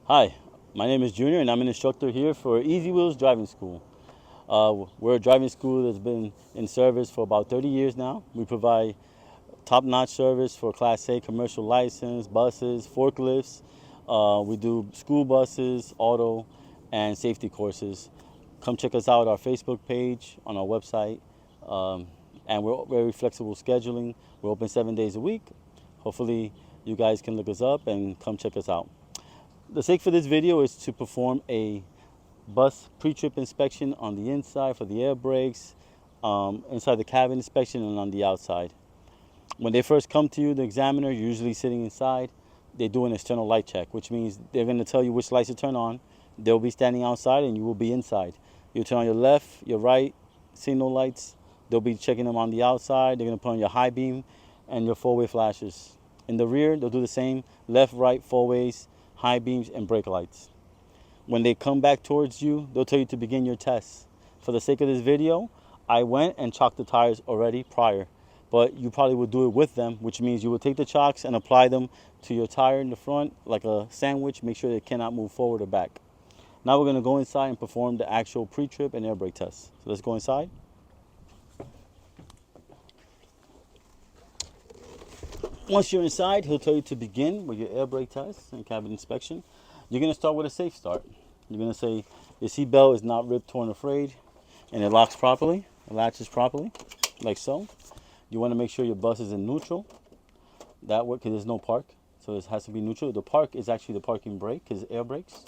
Hi, my name is Junior and I'm an instructor here for Easy Wheels Driving School. We're a driving school that's been in service for about 30 years now. We provide top-notch service for Class A commercial license, buses, forklifts. We do school buses, auto, and safety courses. Come check us out on our Facebook page, on our website, and we're very flexible scheduling. We're open 7 days a week. Hopefully you guys can look us up and come check us out. The sake for this video is to perform a bus pre-trip inspection on the inside for the air brakes, inside the cabin inspection, and on the outside. When they first come to you, the examiner, usually sitting inside, they do an external light check, which means they're going to tell you which lights to turn on. They'll be standing outside and you will be inside. You turn on your left, your right signal lights. They'll be checking them on the outside. They're going to put on your high beam and your four-way flashes. In the rear, they'll do the same: left, right, four-ways, high beams, and brake lights. When they come back towards you, they'll tell you to begin your tests. For the sake of this video, I went and chalked the tires already prior, but you probably would do it with them, which means you would take the chocks and apply them to your tire in the front like a sandwich. Make sure they cannot move forward or back. Now we're going to go inside and perform the actual pre-trip and air brake test. So let's go inside. Once you're inside, he'll tell you to begin with your air brake test and cabin inspection. You're going to start with a safe start. You're going to say your seat belt is not ripped, torn, or frayed, and it locks properly, it latches properly, like so. You want to make sure your bus is in neutral. That way, because there's no park, so it has to be neutral. The park is actually the parking brake, because air brakes.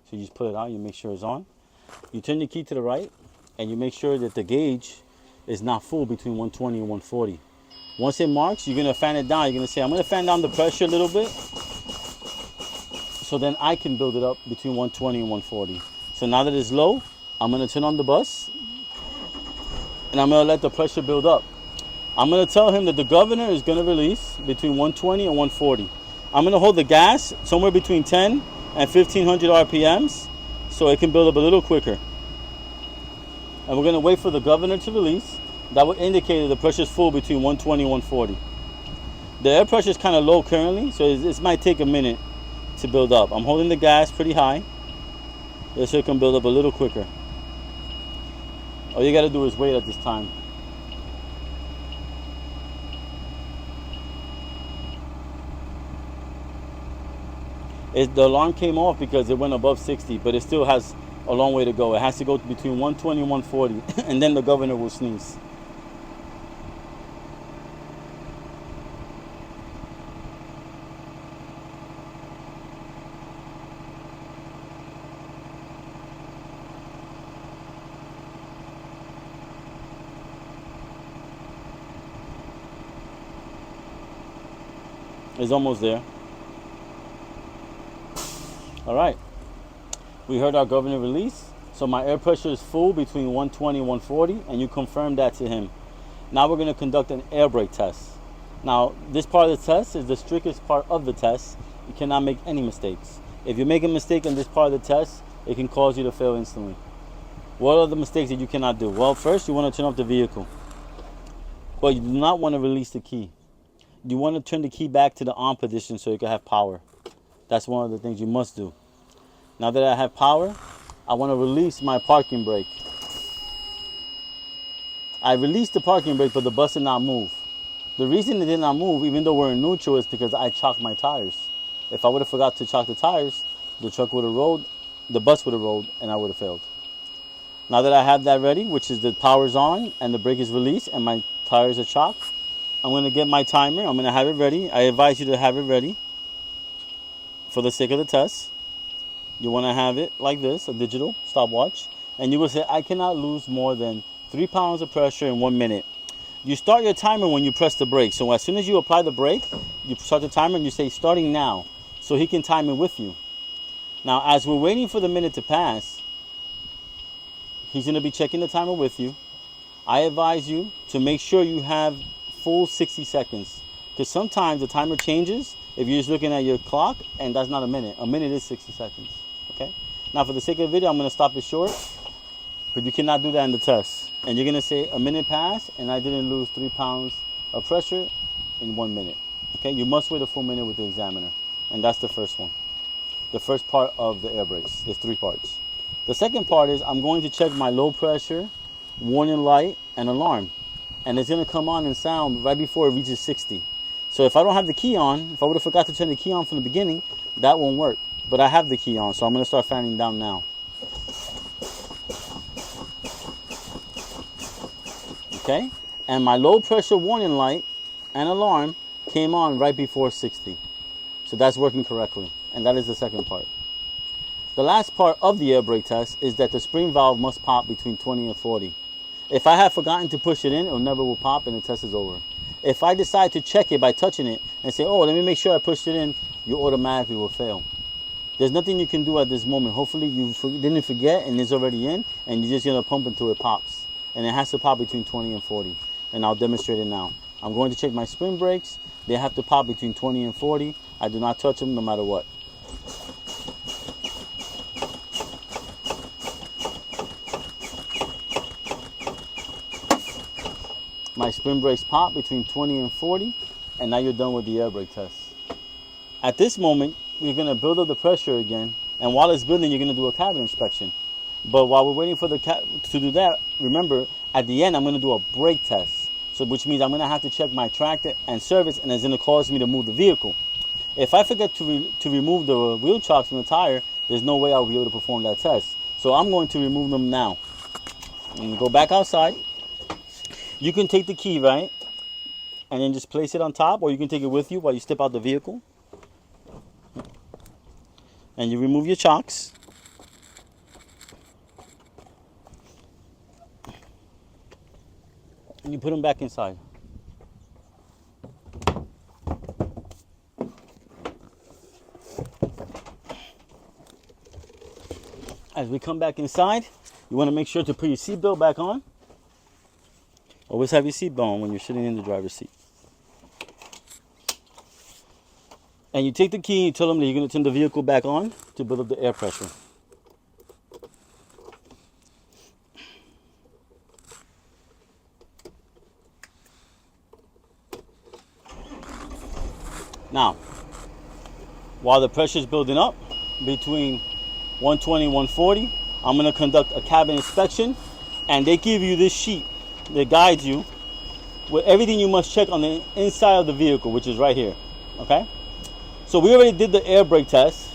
So you just put it out, you make sure it's on. You turn your key to the right, and you make sure that the gauge is not full between 120 and 140. Once it marks, you're going to fan it down. You're going to say, I'm going to fan down the pressure a little bit so then I can build it up between 120 and 140. So now that it's low, I'm going to turn on the bus and I'm going to let the pressure build up. I'm going to tell him that the governor is going to release between 120 and 140. I'm going to hold the gas somewhere between 10 and 1500 RPMs so it can build up a little quicker. And we're going to wait for the governor to release. That would indicate that the pressure is full between 120 and 140. The air pressure is kind of low currently, so this might take a minute to build up. I'm holding the gas pretty high, just so it can build up a little quicker. All you got to do is wait at this time. The alarm came off because it went above 60, but it still has a long way to go. It has to go between 120 and 140, and then the governor will sneeze. It's almost there. All right. We heard our governor release. So my air pressure is full between 120 and 140, and you confirmed that to him. Now we're going to conduct an air brake test. Now, this part of the test is the strictest part of the test. You cannot make any mistakes. If you make a mistake in this part of the test, it can cause you to fail instantly. What are the mistakes that you cannot do? Well, first, you want to turn off the vehicle. But you do not want to release the key. You want to turn the key back to the on position so you can have power. That's one of the things you must do. Now that I have power, I want to release my parking brake. I released the parking brake, but the bus did not move. The reason it did not move, even though we're in neutral, is because I chalked my tires. If I would have forgot to chalk the tires, the truck would have rolled, the bus would have rolled, and I would have failed. Now that I have that ready, which is the power's on and the brake is released and my tires are chalked, I'm going to get my timer. I'm going to have it ready. I advise you to have it ready for the sake of the test. You want to have it like this, a digital stopwatch. And you will say, I cannot lose more than 3 pounds of pressure in 1 minute. You start your timer when you press the brake. So as soon as you apply the brake, you start the timer and you say, starting now. So he can time it with you. Now, as we're waiting for the minute to pass, he's going to be checking the timer with you. I advise you to make sure you have full 60 seconds. Because sometimes the timer changes if you're just looking at your clock, and that's not a minute. A minute is 60 seconds. Okay? Now, for the sake of the video, I'm going to stop it short. But you cannot do that in the test. And you're going to say a minute passed, and I didn't lose 3 pounds of pressure in 1 minute. Okay? You must wait a full minute with the examiner. And that's the first one. the first part of the air brakes. There's 3 parts. The second part is I'm going to check my low pressure, warning light, and alarm. And it's going to come on and sound right before it reaches 60. So if I don't have the key on, if I would have forgot to turn the key on from the beginning, that won't work. But I have the key on, so I'm going to start fanning down now. Okay? And my low pressure warning light and alarm came on right before 60. So that's working correctly. And that is the second part. The last part of the air brake test is that the spring valve must pop between 20 and 40. If I have forgotten to push it in, it never will pop and the test is over. If I decide to check it by touching it and say, oh, let me make sure I pushed it in, you automatically will fail. There's nothing you can do at this moment. Hopefully you didn't forget and it's already in, and you're just going to pump until it pops. And it has to pop between 20 and 40. And I'll demonstrate it now. I'm going to check my spring brakes. They have to pop between 20 and 40. I do not touch them no matter what. My spring brakes pop between 20 and 40, and now you're done with the air brake test. At this moment, you're going to build up the pressure again, and while it's building, you're going to do a cabin inspection. But while we're waiting for to do that, remember, at the end, I'm going to do a brake test, so which means I'm going to have to check my tractor and service, and it's going to cause me to move the vehicle. If I forget to remove the wheel chocks from the tire, there's no way I'll be able to perform that test. So I'm going to remove them now. And go back outside. You can take the key, right, and then just place it on top, or you can take it with you while you step out the vehicle. And you remove your chocks. And you put them back inside. As we come back inside, you want to make sure to put your seatbelt back on. Always have your seatbelt on when you're sitting in the driver's seat. And you take the key and you tell them that you're going to turn the vehicle back on to build up the air pressure. Now, while the pressure is building up between 120 and 140, I'm going to conduct a cabin inspection, and they give you this sheet that guides you with everything you must check on the inside of the vehicle, which is right here. Okay? So we already did the air brake test.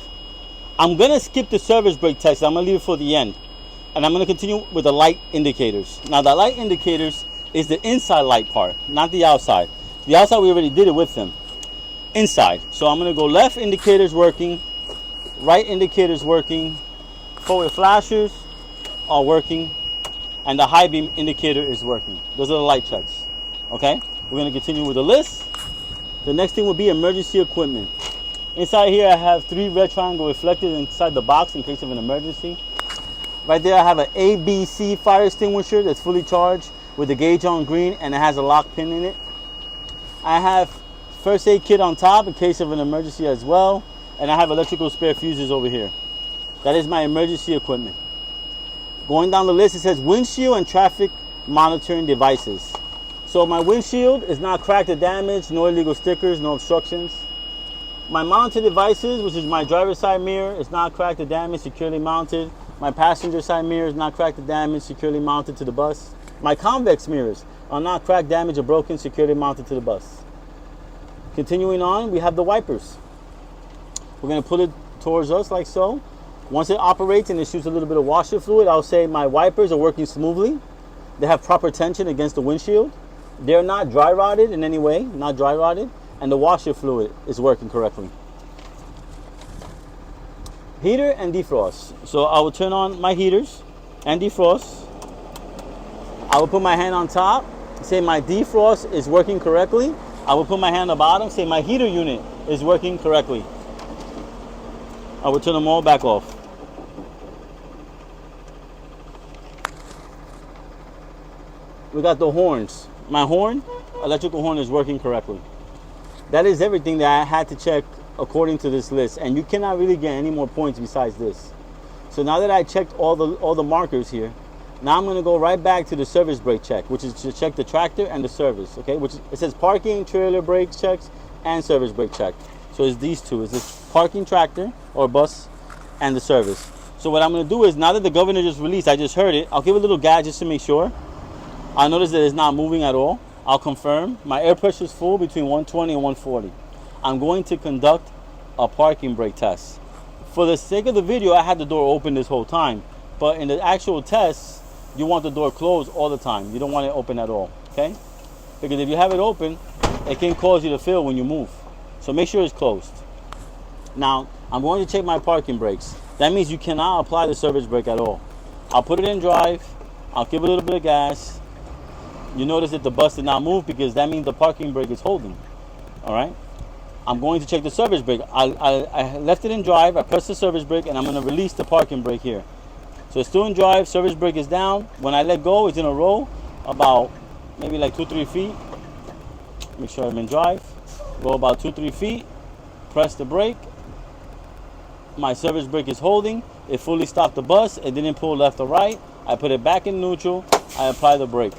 I'm going to skip the service brake test. I'm going to leave it for the end. And I'm going to continue with the light indicators. Now, the light indicators is the inside light part, not the outside. The outside, we already did it with them. Inside. So I'm going to go left indicators working, right indicators working, forward flashers are working, and the high beam indicator is working. Those are the light checks. Okay? We're going to continue with the list. The next thing will be emergency equipment. Inside here I have 3 red triangle reflectors inside the box in case of an emergency. Right there I have an ABC fire extinguisher that's fully charged with the gauge on green, and it has a lock pin in it. I have first aid kit on top in case of an emergency as well, and I have electrical spare fuses over here. That is my emergency equipment. Going down the list, it says windshield and traffic monitoring devices. So my windshield is not cracked or damaged, no illegal stickers, no obstructions. My monitor devices, which is my driver's side mirror, is not cracked or damaged, securely mounted. My passenger side mirror is not cracked or damaged, securely mounted to the bus. My convex mirrors are not cracked, damaged, or broken, securely mounted to the bus. Continuing on, we have the wipers. We're going to put it towards us like so. Once it operates and it shoots a little bit of washer fluid, I'll say my wipers are working smoothly. They have proper tension against the windshield. They're not dry rotted in any way, not dry rotted, and the washer fluid is working correctly. Heater and defrost. So I will turn on my heaters and defrost. I will put my hand on top, say my defrost is working correctly. I will put my hand on the bottom, say my heater unit is working correctly. I will turn them all back off. We got the horns. My horn, electrical horn, is working correctly. That is everything that I had to check according to this list, and you cannot really get any more points besides this. So now that I checked all the markers here, now I'm going to go right back to the service brake check, which is to check the tractor and the service. Okay, which it says parking, trailer brake checks, and service brake check. So So it's these two. It's this parking tractor or bus and the service. So what I'm going to do is, now that the governor just released, I just heard it, I'll give it a little gas just to make sure. I notice that it's not moving at all. I'll confirm. My air pressure is full between 120 and 140. I'm going to conduct a parking brake test. For the sake of the video, I had the door open this whole time. But in the actual test, you want the door closed all the time. You don't want it open at all, okay? Because if you have it open, it can cause you to fail when you move. So make sure it's closed. Now, I'm going to check my parking brakes. That means you cannot apply the service brake at all. I'll put it in drive. I'll give it a little bit of gas. You notice that the bus did not move because that means the parking brake is holding. All right? I'm going to check the service brake. I left it in drive. I pressed the service brake, and I'm going to release the parking brake here. So it's still in drive. Service brake is down. When I let go, it's in a row about maybe like 2-3 feet. Make sure I'm in drive. Go about 2-3 feet. Press the brake. My service brake is holding. It fully stopped the bus. It didn't pull left or right. I put it back in neutral. I apply the brake.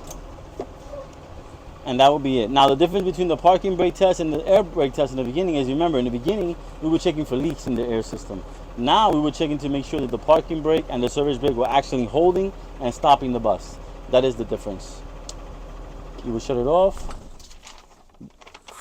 And that will be it. Now, the difference between the parking brake test and the air brake test in the beginning is, remember, in the beginning, we were checking for leaks in the air system. Now, we were checking to make sure that the parking brake and the service brake were actually holding and stopping the bus. That is the difference. You will shut it off.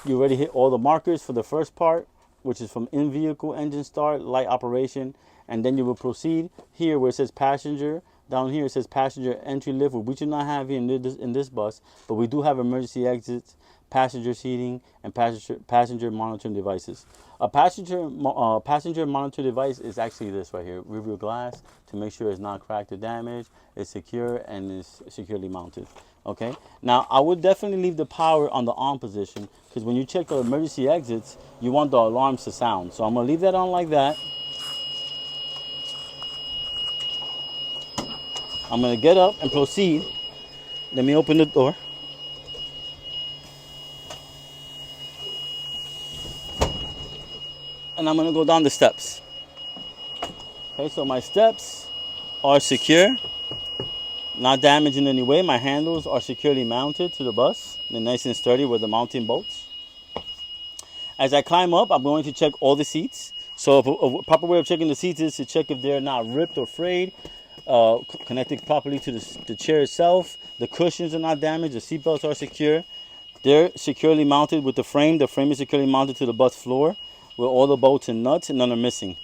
You already hit all the markers for the first part, which is from in-vehicle engine start, light operation, and then you will proceed here where it says passenger. Down here it says passenger entry lift, which we do not have here in this bus, but we do have emergency exits, passenger seating, and passenger monitoring devices. A passenger monitor device is actually this right here, rear view glass, to make sure it's not cracked or damaged, it's secure, and is securely mounted. Okay, now I would definitely leave the power on the on position, because when you check the emergency exits, you want the alarms to sound. So I'm going to leave that on like that. I'm going to get up and proceed. Let me open the door. And I'm going to go down the steps. Okay, so my steps are secure, not damaged in any way. My handles are securely mounted to the bus. They're nice and sturdy with the mounting bolts. As I climb up, I'm going to check all the seats. So a proper way of checking the seats is to check if they're not ripped or frayed, connected properly to the chair itself. The cushions are not damaged. The seat belts are secure. They're securely mounted with the frame. The frame is securely mounted to the bus floor with all the bolts and nuts, and none are missing.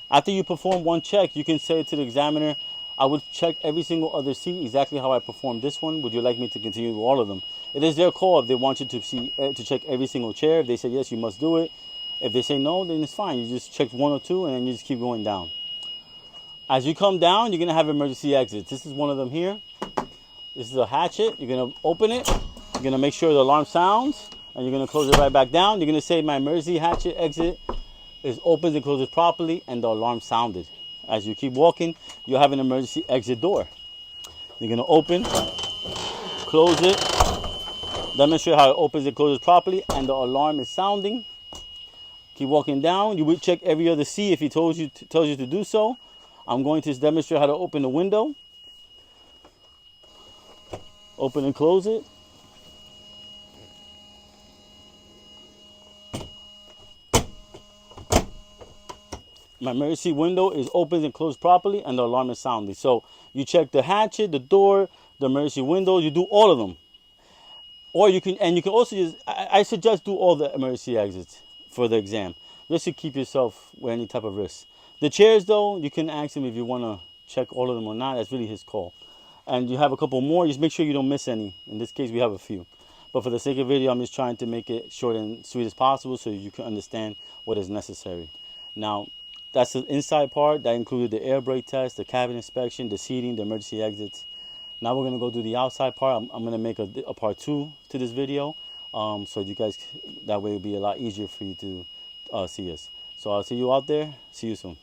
After you perform one check, you can say to the examiner, I would check every single other seat exactly how I performed this one. Would you like me to continue with all of them? It is their call if they want you to check every single chair. If they say yes, you must do it. If they say no, then it's fine. You just check one or two, and then you just keep going down. As you come down, you're going to have emergency exits. This is one of them here. This is a hatchet. You're going to open it. You're going to make sure the alarm sounds, and you're going to close it right back down. You're going to say my emergency hatchet exit is opens and closes properly, and the alarm sounded. As you keep walking, you'll have an emergency exit door. You're going to open, close it, demonstrate how it opens and closes properly, and the alarm is sounding. Keep walking down. You will check every other seat if he tells you to do so. I'm going to demonstrate how to open the window. Open and close it. My emergency window is open and closed properly, and the alarm is sounding. So you check the hatchet, the door, the emergency window. You do all of them. Or you can also just, I suggest do all the emergency exits for the exam, just to keep yourself with any type of risk. The chairs, though, you can ask him if you want to check all of them or not. That's really his call. And you have a couple more. Just make sure you don't miss any. In this case, we have a few. But for the sake of video, I'm just trying to make it short and sweet as possible so you can understand what is necessary. Now, that's the inside part. That included the air brake test, the cabin inspection, the seating, the emergency exits. Now we're going to go do the outside part. I'm going to make a part 2 to this video. So you guys, that way it'll be a lot easier for you to see us. So I'll see you out there. See you soon.